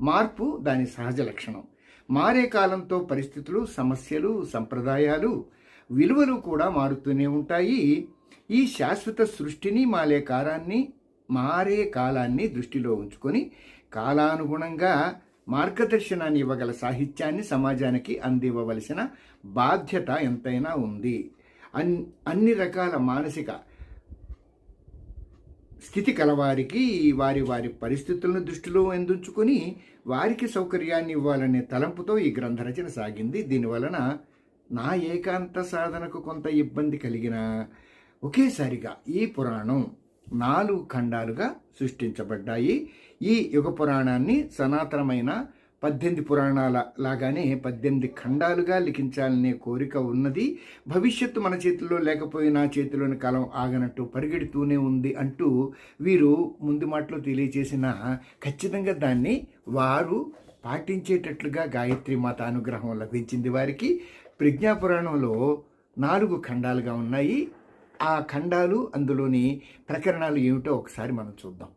మార్పు దాని సహజ లక్షణం. మారే కాలంతో పరిస్థితులు, సమస్యలు, సంప్రదాయాలు, విలువలు కూడా మారుతూనే ఉంటాయి. ఈ శాశ్వత సృష్టిని మారే కాలాన్ని దృష్టిలో ఉంచుకొని కాలానుగుణంగా మార్గదర్శనాన్ని ఇవ్వగల సాహిత్యాన్ని సమాజానికి అందివ్వవలసిన బాధ్యత ఎంతైనా ఉంది. అన్ని రకాల మానసిక స్థితి కలవారికి వారి వారి పరిస్థితులను దృష్టిలో ఉంచుకొని వారికి సౌకర్యాన్ని ఇవ్వాలనే తలంపుతో ఈ గ్రంథ రచన సాగింది. దీనివలన నా ఏకాంత సాధనకు కొంత ఇబ్బంది కలిగిన ఒకేసారిగా ఈ పురాణం 4 ఖండాలుగా సృష్టించబడ్డాయి. ఈ యుగ పురాణాన్ని సనాతనమైన 18 పురాణాల లాగానే 18 ఖండాలుగా లిఖించాలనే కోరిక ఉన్నది. భవిష్యత్తు మన చేతుల్లో లేకపోయినా చేతిలోని కాలం ఆగనట్టు పరిగెడుతూనే ఉంది అంటూ వీరు ముందు మాటలో తెలియజేసిన ఖచ్చితంగా దాన్ని వారు పాటించేటట్లుగా గాయత్రి మాత అనుగ్రహం లభించింది వారికి. ప్రజ్ఞాపురాణంలో 4 ఖండాలుగా ఉన్నాయి. ఆ ఖండాలు, అందులోని ప్రకరణాలు ఏమిటో ఒకసారి మనం చూద్దాం.